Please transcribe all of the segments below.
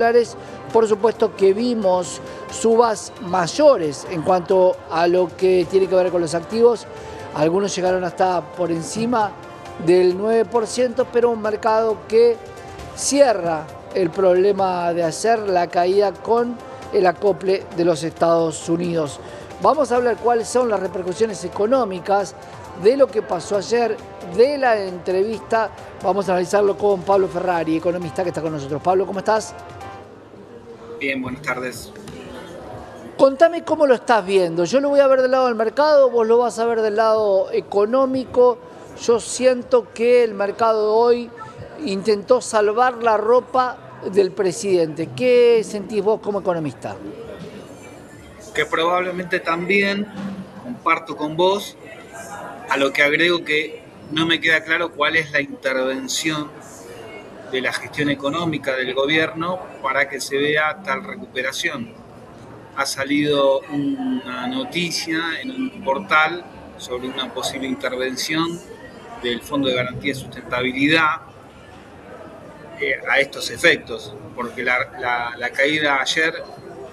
dólares. Por supuesto que vimos subas mayores en cuanto a lo que tiene que ver con los activos. Algunos llegaron hasta por encima del 9%, pero un mercado que cierra el problema de hacer la caída con el acople de los Estados Unidos. Vamos a hablar cuáles son las repercusiones económicas de lo que pasó ayer, de la entrevista. Vamos a analizarlo con Pablo Ferrari, economista que está con nosotros. Pablo, ¿cómo estás? Bien, buenas tardes. Contame cómo lo estás viendo. Yo lo voy a ver del lado del mercado, vos lo vas a ver del lado económico. Yo siento que el mercado hoy intentó salvar la ropa del presidente. ¿Qué sentís vos como economista? Que probablemente también comparto con vos, a lo que agrego que no me queda claro cuál es la intervención de la gestión económica del gobierno para que se vea tal recuperación. Ha salido una noticia en un portal sobre una posible intervención del Fondo de Garantía de Sustentabilidad a estos efectos, porque la caída ayer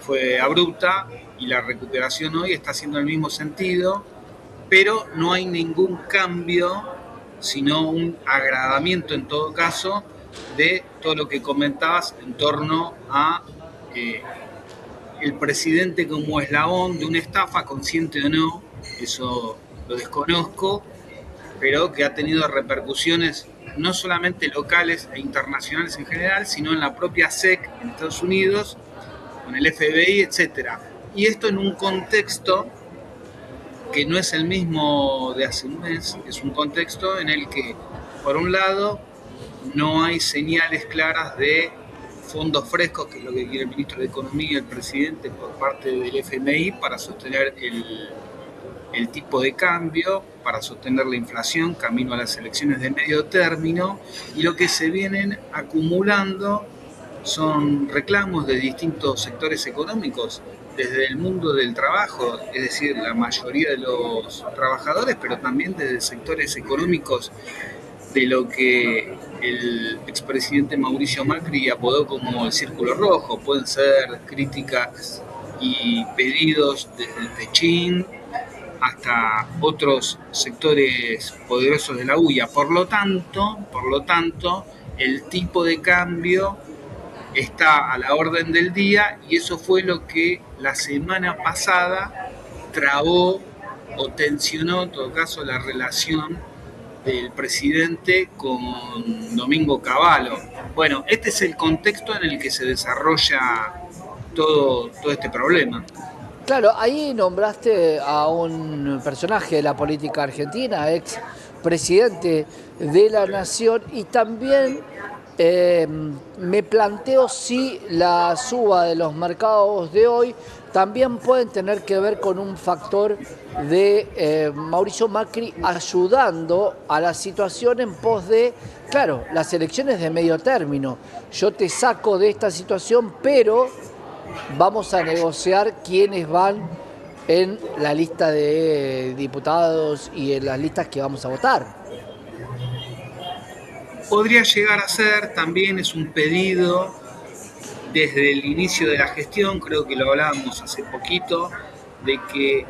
fue abrupta y la recuperación hoy está haciendo el mismo sentido, pero no hay ningún cambio, sino un agravamiento en todo caso de todo lo que comentabas en torno a el presidente como eslabón de una estafa, consciente o no, eso lo desconozco, pero que ha tenido repercusiones no solamente locales e internacionales en general, sino en la propia SEC en Estados Unidos, con el FBI, etcétera. Y esto en un contexto que no es el mismo de hace un mes, es un contexto en el que, por un lado, no hay señales claras de fondos frescos, que es lo que quiere el ministro de Economía y el presidente por parte del FMI para sostener el tipo de cambio, para sostener la inflación camino a las elecciones de medio término, y lo que se vienen acumulando son reclamos de distintos sectores económicos, desde el mundo del trabajo, es decir, la mayoría de los trabajadores, pero también desde sectores económicos de lo que el expresidente Mauricio Macri apodó como el Círculo Rojo. Pueden ser críticas y pedidos desde el Techín hasta otros sectores poderosos de la UIA. Por lo tanto, el tipo de cambio está a la orden del día y eso fue lo que la semana pasada trabó o tensionó en todo caso la relación del presidente con Domingo Cavallo. Bueno, este es el contexto en el que se desarrolla todo este problema. Claro, ahí nombraste a un personaje de la política argentina, ex presidente de la Nación, y también me planteo si la suba de los mercados de hoy también pueden tener que ver con un factor de Mauricio Macri ayudando a la situación en pos de, claro, las elecciones de medio término. Yo te saco de esta situación, pero vamos a negociar quiénes van en la lista de diputados y en las listas que vamos a votar. Podría llegar a ser, también es un pedido desde el inicio de la gestión, creo que lo hablábamos hace poquito, de que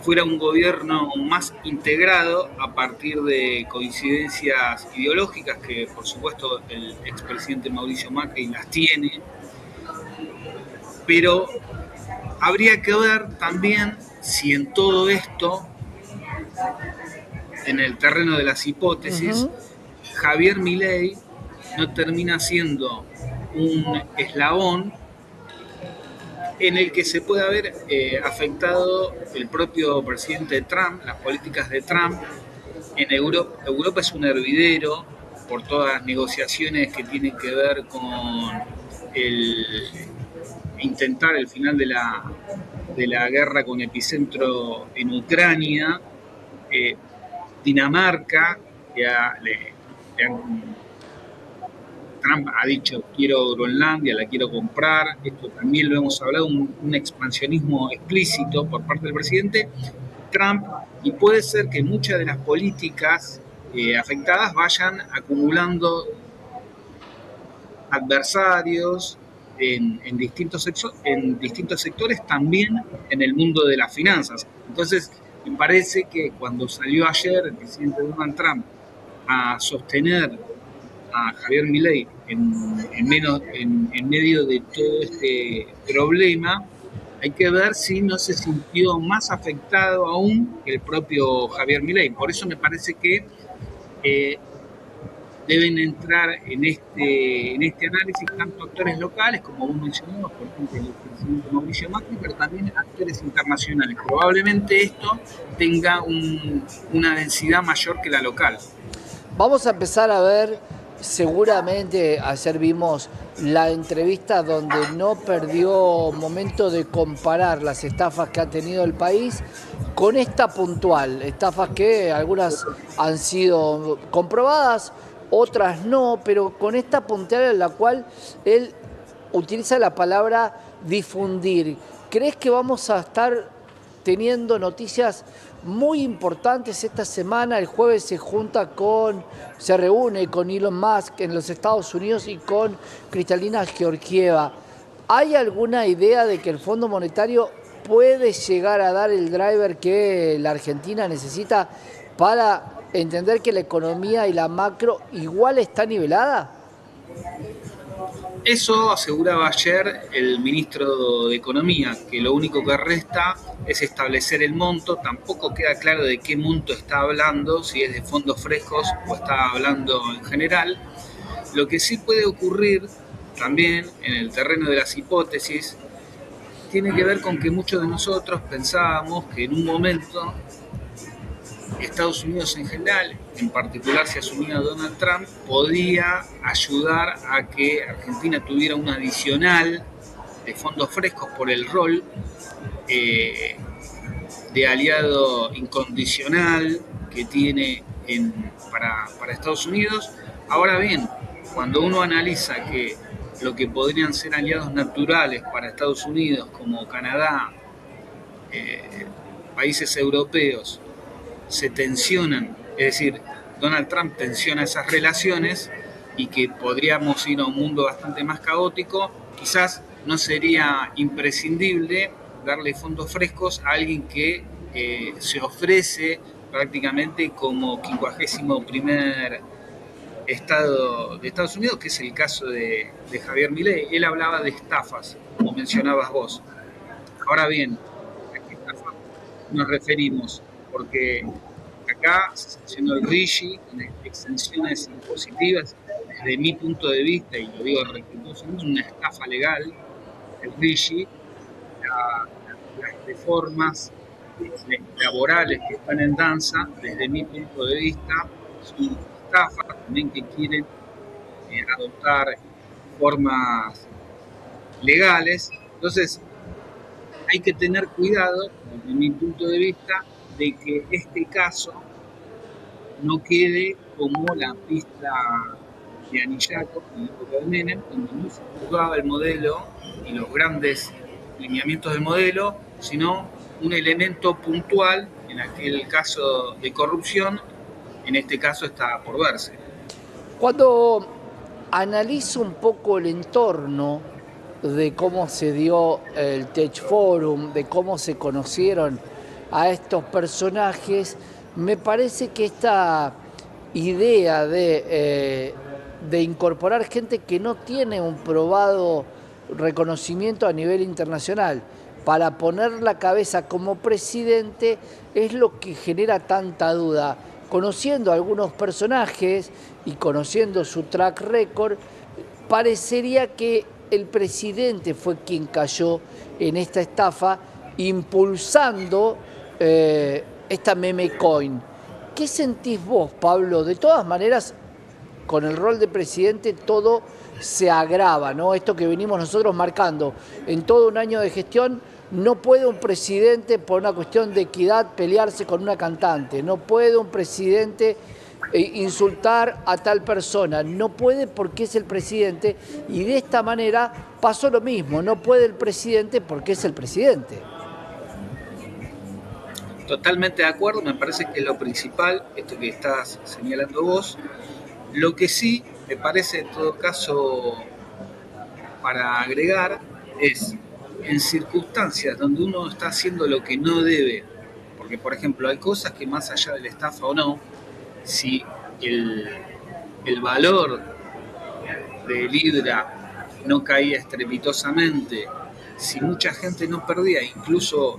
fuera un gobierno más integrado a partir de coincidencias ideológicas que por supuesto el expresidente Mauricio Macri las tiene, pero habría que ver también si en todo esto, en el terreno de las hipótesis, Javier Milei no termina siendo un eslabón en el que se puede haber afectado el propio presidente Trump, las políticas de Trump en Europa. Europa es un hervidero por todas las negociaciones que tienen que ver con el intentar el final de la guerra con epicentro en Ucrania. Dinamarca, Trump ha dicho quiero Groenlandia, la quiero comprar, esto también lo hemos hablado, un expansionismo explícito por parte del presidente Trump, y puede ser que muchas de las políticas afectadas vayan acumulando adversarios en distintos sectores, también en el mundo de las finanzas. Entonces, me parece que cuando salió ayer el presidente Donald Trump a sostener a Javier Milei en medio de todo este problema, hay que ver si no se sintió más afectado aún que el propio Javier Milei. Por eso me parece que eh, deben entrar en este análisis tanto actores locales, como vos mencionabas, por ejemplo, el presidente Mauricio Macri, pero también actores internacionales. Probablemente esto tenga una densidad mayor que la local. Vamos a empezar a ver, seguramente ayer vimos la entrevista donde no perdió momento de comparar las estafas que ha tenido el país con esta puntual, estafas que algunas han sido comprobadas, otras no, pero con esta puntual en la cual él utiliza la palabra difundir. ¿Crees que vamos a estar teniendo noticias muy importantes esta semana? El jueves se reúne con Elon Musk en los Estados Unidos y con Kristalina Georgieva. ¿Hay alguna idea de que el Fondo Monetario puede llegar a dar el driver que la Argentina necesita para entender que la economía y la macro igual está nivelada? Eso aseguraba ayer el ministro de Economía, que lo único que resta es establecer el monto. Tampoco queda claro de qué monto está hablando, si es de fondos frescos o está hablando en general. Lo que sí puede ocurrir también en el terreno de las hipótesis tiene que ver con que muchos de nosotros pensábamos que en un momento Estados Unidos en general, en particular si asumía Donald Trump, podía ayudar a que Argentina tuviera un adicional de fondos frescos por el rol de aliado incondicional que tiene para Estados Unidos. Ahora bien, cuando uno analiza que lo que podrían ser aliados naturales para Estados Unidos, como Canadá, países europeos, se tensionan, es decir, Donald Trump tensiona esas relaciones y que podríamos ir a un mundo bastante más caótico, quizás no sería imprescindible darle fondos frescos a alguien que se ofrece prácticamente como 51º estado de Estados Unidos, que es el caso de Javier Milei. Él hablaba de estafas, como mencionabas vos. Ahora bien, ¿a qué estafa nos referimos? Porque acá se sancionó el RIGI, exenciones impositivas, desde mi punto de vista, y lo digo respetuosamente, una estafa legal, el RIGI, las reformas laborales que están en danza, desde mi punto de vista, son estafas también que quieren adoptar formas legales. Entonces, hay que tener cuidado, desde mi punto de vista, de que este caso no quede como la pista de Anillaco en la época de Menem, donde no se juzgaba el modelo y los grandes lineamientos del modelo, sino un elemento puntual, en aquel caso de corrupción, en este caso está por verse. Cuando analizo un poco el entorno de cómo se dio el Tech Forum, de cómo se conocieron a estos personajes, me parece que esta idea de incorporar gente que no tiene un probado reconocimiento a nivel internacional para poner la cabeza como presidente es lo que genera tanta duda. Conociendo a algunos personajes y conociendo su track record, parecería que el presidente fue quien cayó en esta estafa, impulsando esta meme coin. ¿Qué sentís vos, Pablo? De todas maneras, con el rol de presidente todo se agrava, ¿no? Esto que venimos nosotros marcando en todo un año de gestión. No puede un presidente, por una cuestión de equidad, pelearse con una cantante. No puede un presidente insultar a tal persona. No puede porque es el presidente. Y de esta manera pasó lo mismo. No puede el presidente porque es el presidente. Totalmente de acuerdo, me parece que es lo principal, esto que estás señalando vos. Lo que sí me parece en todo caso para agregar es, en circunstancias donde uno está haciendo lo que no debe, porque por ejemplo hay cosas que más allá de la estafa o no, si el valor de Libra no caía estrepitosamente, si mucha gente no perdía, incluso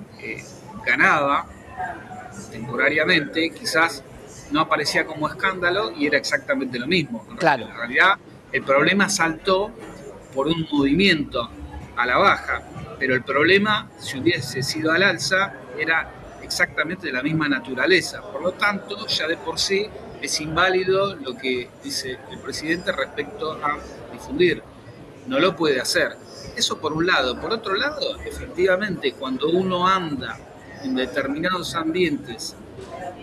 ganaba temporariamente, quizás no aparecía como escándalo y era exactamente lo mismo. Claro. En realidad el problema saltó por un movimiento a la baja, pero el problema, si hubiese sido al alza, era exactamente de la misma naturaleza. Por lo tanto, ya de por sí es inválido lo que dice el presidente respecto a difundir. No lo puede hacer. Eso por un lado. Por otro lado, efectivamente, cuando uno anda en determinados ambientes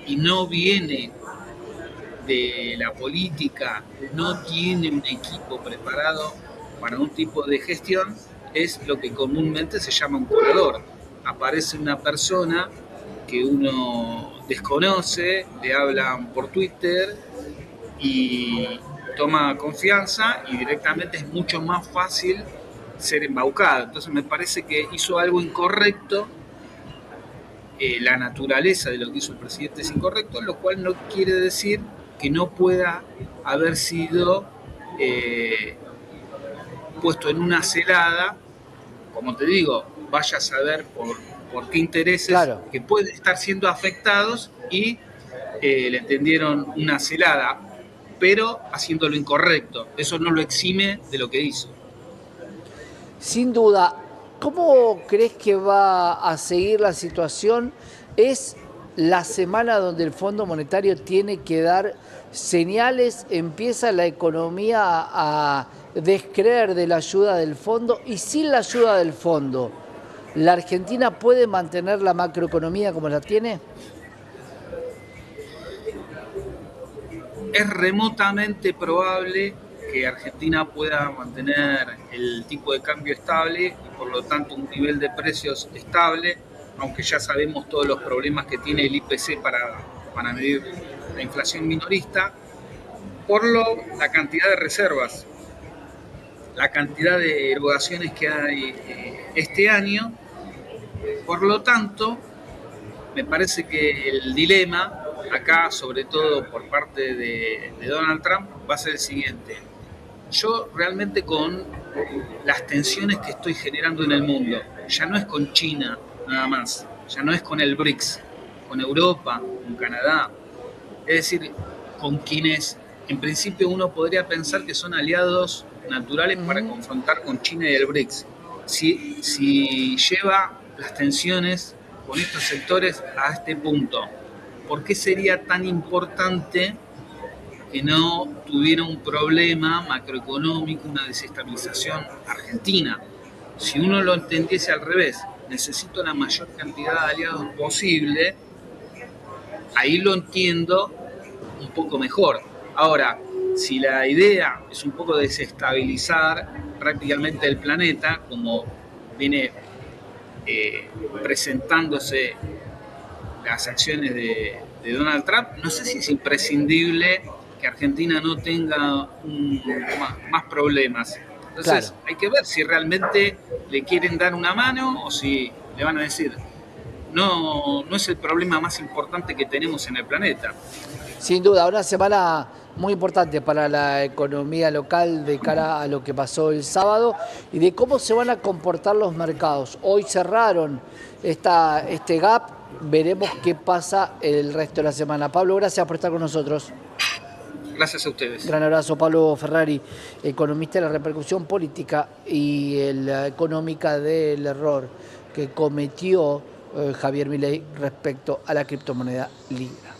y no viene de la política, no tiene un equipo preparado para un tipo de gestión, es lo que comúnmente se llama un colador. Aparece una persona que uno desconoce, le hablan por Twitter y toma confianza y directamente es mucho más fácil ser embaucado. Entonces me parece que hizo algo incorrecto. La naturaleza de lo que hizo el presidente es incorrecto, lo cual no quiere decir que no pueda haber sido puesto en una celada, como te digo, vaya a saber por qué intereses, claro, que pueden estar siendo afectados y le tendieron una celada, pero haciendo lo incorrecto. Eso no lo exime de lo que hizo. sin duda. ¿Cómo crees que va a seguir la situación? ¿Es la semana donde el Fondo Monetario tiene que dar señales? ¿Empieza la economía a descreer de la ayuda del fondo? Y sin la ayuda del fondo, ¿la Argentina puede mantener la macroeconomía como la tiene? Es remotamente probable que Argentina pueda mantener el tipo de cambio estable y por lo tanto un nivel de precios estable, aunque ya sabemos todos los problemas que tiene el IPC para medir la inflación minorista, por la cantidad de reservas, la cantidad de erogaciones que hay este año. Por lo tanto, me parece que el dilema acá, sobre todo por parte de Donald Trump, va a ser el siguiente. Yo realmente con las tensiones que estoy generando en el mundo, ya no es con China nada más, ya no es con el BRICS, con Europa, con Canadá, es decir, con quienes en principio uno podría pensar que son aliados naturales para confrontar con China y el BRICS. Si lleva las tensiones con estos sectores a este punto, ¿por qué sería tan importante que no tuviera un problema macroeconómico, una desestabilización argentina? Si uno lo entendiese al revés, necesito la mayor cantidad de aliados posible, ahí lo entiendo un poco mejor. Ahora, si la idea es un poco desestabilizar prácticamente el planeta, como viene presentándose las acciones de Donald Trump, no sé si es imprescindible que Argentina no tenga más problemas. Entonces claro, hay que ver si realmente le quieren dar una mano o si le van a decir no es el problema más importante que tenemos en el planeta. Sin duda, una semana muy importante para la economía local de cara a lo que pasó el sábado y de cómo se van a comportar los mercados. Hoy cerraron este gap, veremos qué pasa el resto de la semana. Pablo, gracias por estar con nosotros. Gracias a ustedes. Gran abrazo, Pablo Ferrari, economista de la repercusión política y la económica del error que cometió Javier Milei respecto a la criptomoneda Libra.